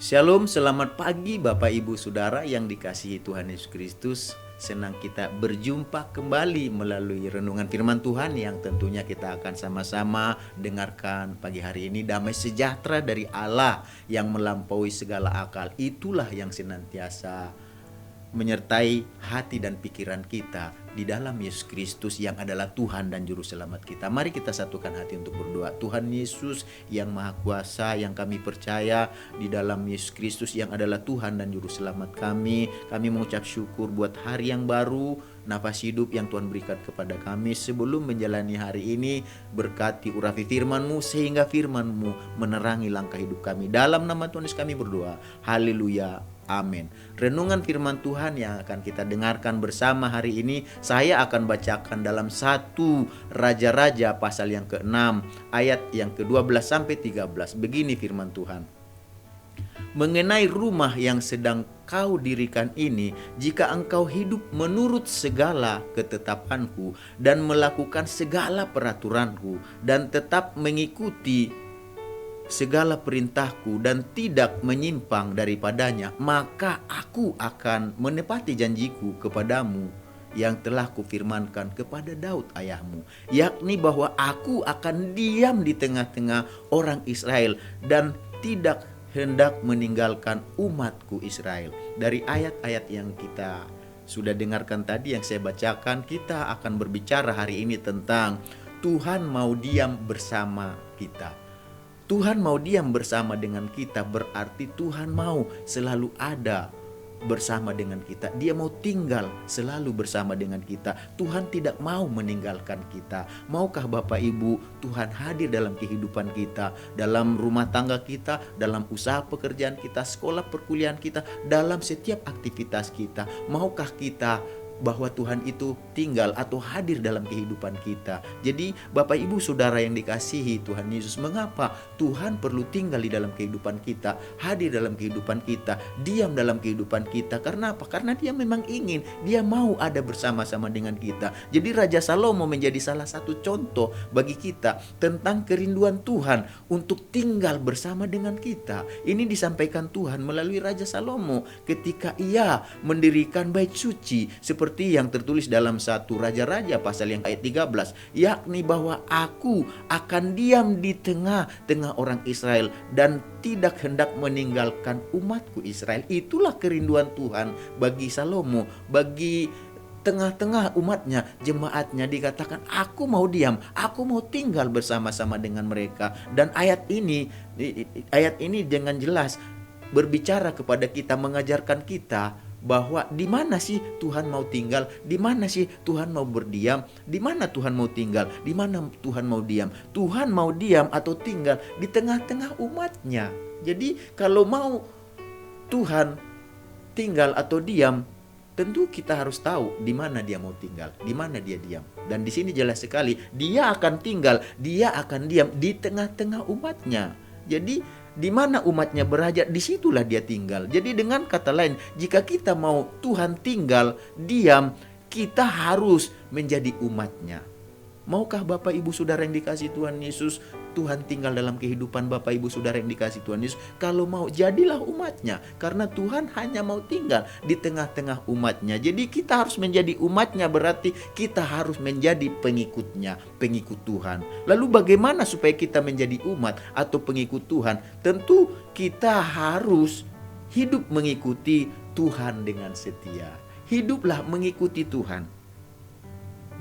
Shalom, selamat pagi Bapak Ibu Saudara yang dikasihi Tuhan Yesus Kristus. Senang kita berjumpa kembali melalui renungan firman Tuhan yang tentunya kita akan sama-sama dengarkan pagi hari ini. Damai sejahtera dari Allah yang melampaui segala akal, itulah yang senantiasa menyertai hati dan pikiran kita di dalam Yesus Kristus yang adalah Tuhan dan Juru Selamat kita. Mari kita satukan hati untuk berdoa. Tuhan Yesus yang Maha Kuasa, yang kami percaya di dalam Yesus Kristus yang adalah Tuhan dan Juru Selamat kami. Kami mengucap syukur buat hari yang baru, nafas hidup yang Tuhan berikan kepada kami. Sebelum menjalani hari ini, berkati urapi firman-Mu sehingga firman-Mu menerangi langkah hidup kami. Dalam nama Tuhan Yesus kami berdoa. Haleluya. Amin. Renungan firman Tuhan yang akan kita dengarkan bersama hari ini, saya akan bacakan dalam 1 Raja-Raja pasal yang ke-6 ayat yang ke-12 sampai 13. Begini firman Tuhan. Mengenai rumah yang sedang kau dirikan ini, jika engkau hidup menurut segala ketetapanku dan melakukan segala peraturanku dan tetap mengikuti segala perintahku dan tidak menyimpang daripadanya, maka aku akan menepati janjiku kepadamu yang telah kufirmankan kepada Daud ayahmu, yakni bahwa aku akan diam di tengah-tengah orang Israel dan tidak hendak meninggalkan umatku Israel. Dari ayat-ayat yang kita sudah dengarkan tadi yang saya bacakan, kita akan berbicara hari ini tentang Tuhan mau diam bersama kita. Tuhan mau diam bersama dengan kita, berarti Tuhan mau selalu ada bersama dengan kita. Dia mau tinggal selalu bersama dengan kita. Tuhan tidak mau meninggalkan kita. Maukah Bapak Ibu Tuhan hadir dalam kehidupan kita, dalam rumah tangga kita, dalam usaha pekerjaan kita, sekolah perkuliahan kita, dalam setiap aktivitas kita? Maukah kita bahwa Tuhan itu tinggal atau hadir dalam kehidupan kita? Jadi Bapak Ibu Saudara yang dikasihi Tuhan Yesus, mengapa Tuhan perlu tinggal di dalam kehidupan kita, hadir dalam kehidupan kita, diam dalam kehidupan kita? Karena apa? Karena Dia memang ingin, Dia mau ada bersama-sama dengan kita. Jadi Raja Salomo menjadi salah satu contoh bagi kita tentang kerinduan Tuhan untuk tinggal bersama dengan kita. Ini disampaikan Tuhan melalui Raja Salomo ketika ia mendirikan bait suci, seperti yang tertulis dalam 1 Raja-Raja pasal yang ayat 13, yakni bahwa aku akan diam di tengah-tengah orang Israel dan tidak hendak meninggalkan umatku Israel. Itulah kerinduan Tuhan bagi Salomo, bagi tengah-tengah umatnya, jemaatnya. Dikatakan aku mau diam, aku mau tinggal bersama-sama dengan mereka. Dan ayat ini dengan jelas berbicara kepada kita, mengajarkan kita bahwa di mana sih Tuhan mau tinggal, di mana sih Tuhan mau berdiam, di mana Tuhan mau tinggal, di mana Tuhan mau diam. Tuhan mau diam atau tinggal di tengah-tengah umatnya. Jadi kalau mau Tuhan tinggal atau diam, tentu kita harus tahu di mana Dia mau tinggal, di mana Dia diam. Dan di sini jelas sekali, Dia akan tinggal, Dia akan diam di tengah-tengah umatnya. Jadi di mana umatnya berada, disitulah Dia tinggal. Jadi dengan kata lain, jika kita mau Tuhan tinggal, diam, kita harus menjadi umatnya. Maukah Bapak Ibu Saudara yang dikasihi Tuhan Yesus, Tuhan tinggal dalam kehidupan Bapak Ibu Saudara yang dikasihi Tuhan Yesus? Kalau mau, jadilah umatnya. Karena Tuhan hanya mau tinggal di tengah-tengah umatnya. Jadi kita harus menjadi umatnya, berarti kita harus menjadi pengikutnya, pengikut Tuhan. Lalu bagaimana supaya kita menjadi umat atau pengikut Tuhan? Tentu kita harus hidup mengikuti Tuhan dengan setia. Hiduplah mengikuti Tuhan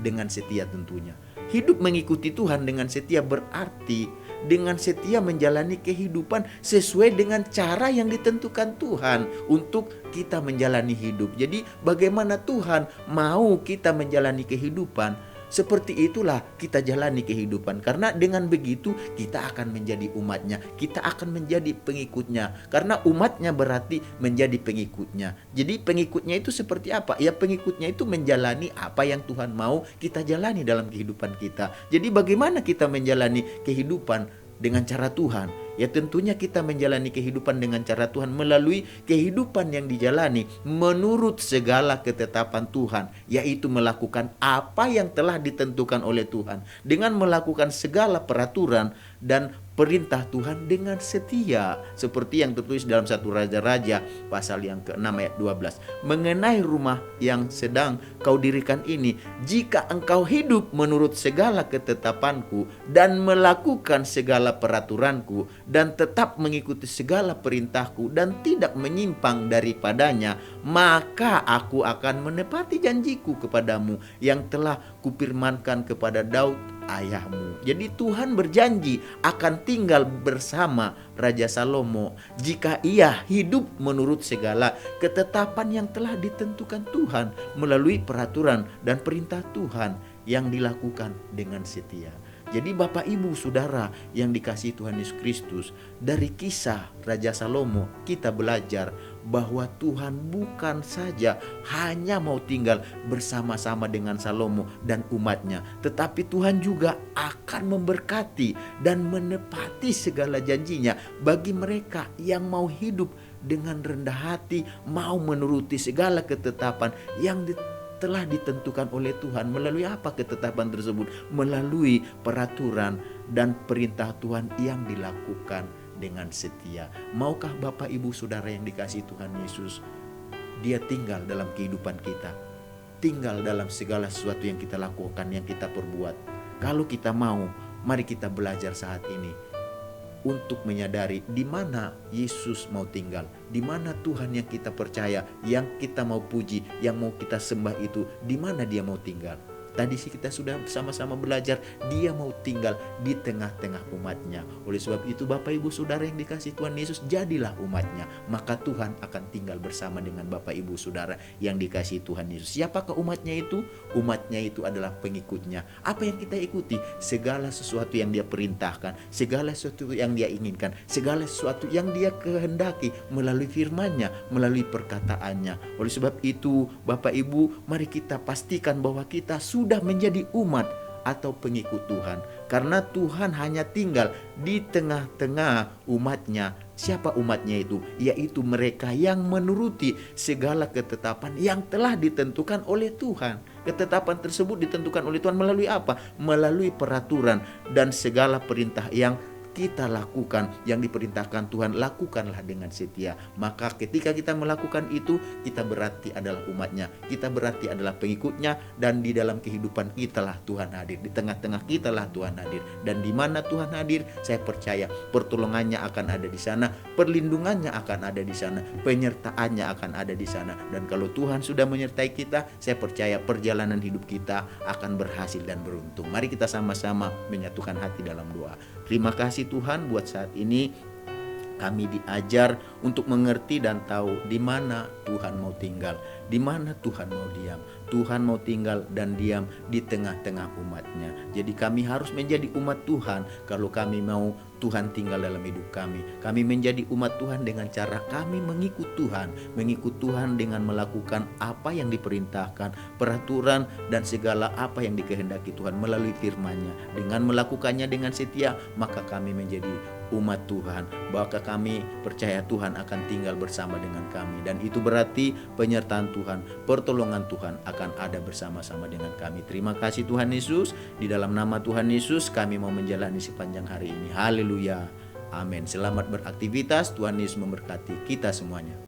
dengan setia tentunya. Hidup mengikuti Tuhan dengan setia berarti dengan setia menjalani kehidupan sesuai dengan cara yang ditentukan Tuhan untuk kita menjalani hidup. Jadi bagaimana Tuhan mau kita menjalani kehidupan, seperti itulah kita jalani kehidupan. Karena dengan begitu kita akan menjadi umatnya, kita akan menjadi pengikutnya. Karena umatnya berarti menjadi pengikutnya. Jadi pengikutnya itu seperti apa? Ya pengikutnya itu menjalani apa yang Tuhan mau kita jalani dalam kehidupan kita. Jadi bagaimana kita menjalani kehidupan dengan cara Tuhan? Ya tentunya kita menjalani kehidupan dengan cara Tuhan melalui kehidupan yang dijalani menurut segala ketetapan Tuhan, yaitu melakukan apa yang telah ditentukan oleh Tuhan. Dengan melakukan segala peraturan dan perintah Tuhan dengan setia. Seperti yang tertulis dalam 1 Raja-Raja pasal yang ke-6 ayat 12. Mengenai rumah yang sedang kau dirikan ini, jika engkau hidup menurut segala ketetapanku dan melakukan segala peraturanku dan tetap mengikuti segala perintahku dan tidak menyimpang daripadanya, maka aku akan menepati janjiku kepadamu yang telah kupirmankan kepada Daud ayahmu. Jadi Tuhan berjanji akan tinggal bersama Raja Salomo jika ia hidup menurut segala ketetapan yang telah ditentukan Tuhan melalui peraturan dan perintah Tuhan yang dilakukan dengan setia. Jadi Bapak Ibu Saudara yang dikasihi Tuhan Yesus Kristus, dari kisah Raja Salomo kita belajar bahwa Tuhan bukan saja hanya mau tinggal bersama-sama dengan Salomo dan umatnya, tetapi Tuhan juga akan memberkati dan menepati segala janjinya bagi mereka yang mau hidup dengan rendah hati, mau menuruti segala ketetapan yang telah ditentukan oleh Tuhan. Melalui apa ketetapan tersebut? Melalui peraturan dan perintah Tuhan yang dilakukan dengan setia. Maukah Bapak Ibu Saudara yang dikasihi Tuhan Yesus, Dia tinggal dalam kehidupan kita, tinggal dalam segala sesuatu yang kita lakukan, yang kita perbuat. Kalau kita mau, mari kita belajar saat ini untuk menyadari di mana Yesus mau tinggal, di mana Tuhan yang kita percaya, yang kita mau puji, yang mau kita sembah itu, di mana Dia mau tinggal. Tadi sih kita sudah sama-sama belajar, Dia mau tinggal di tengah-tengah umatnya. Oleh sebab itu Bapak Ibu Saudara yang dikasihi Tuhan Yesus, jadilah umatnya, maka Tuhan akan tinggal bersama dengan Bapak Ibu Saudara yang dikasihi Tuhan Yesus. Siapakah umatnya itu? Umatnya itu adalah pengikutnya. Apa yang kita ikuti? Segala sesuatu yang Dia perintahkan, segala sesuatu yang Dia inginkan, segala sesuatu yang Dia kehendaki melalui firman-Nya, melalui perkataannya. Oleh sebab itu Bapak Ibu, mari kita pastikan bahwa kita sudah menjadi umat atau pengikut Tuhan, karena Tuhan hanya tinggal di tengah-tengah umatnya. Siapa umatnya itu? Yaitu mereka yang menuruti segala ketetapan yang telah ditentukan oleh Tuhan. Ketetapan tersebut ditentukan oleh Tuhan melalui apa? Melalui peraturan dan segala perintah yang kita lakukan, yang diperintahkan Tuhan, lakukanlah dengan setia. Maka ketika kita melakukan itu, kita berarti adalah umatnya, kita berarti adalah pengikutnya, dan di dalam kehidupan kita lah Tuhan hadir, di tengah-tengah kita lah Tuhan hadir. Dan di mana Tuhan hadir, saya percaya pertolongannya akan ada di sana, perlindungannya akan ada di sana, penyertaannya akan ada di sana. Dan kalau Tuhan sudah menyertai kita, saya percaya perjalanan hidup kita akan berhasil dan beruntung. Mari kita sama-sama menyatukan hati dalam doa. Terima kasih Tuhan, buat saat ini kami diajar untuk mengerti dan tahu di mana Tuhan mau tinggal, di mana Tuhan mau diam. Tuhan mau tinggal dan diam di tengah-tengah umatnya. Jadi kami harus menjadi umat Tuhan kalau kami mau Tuhan tinggal dalam hidup kami. Kami menjadi umat Tuhan dengan cara kami mengikut Tuhan. Mengikut Tuhan dengan melakukan apa yang diperintahkan, peraturan dan segala apa yang dikehendaki Tuhan melalui firman-Nya. Dengan melakukannya dengan setia, maka kami menjadi umat Tuhan. Maka kami percaya Tuhan akan tinggal bersama dengan kami. Dan itu berarti penyertaan Tuhan, pertolongan Tuhan akan ada bersama-sama dengan kami. Terima kasih Tuhan Yesus. Di dalam nama Tuhan Yesus kami mau menjalani sepanjang hari ini. Haleluya. Amin. Selamat beraktivitas. Tuhan Yesus memberkati kita semuanya.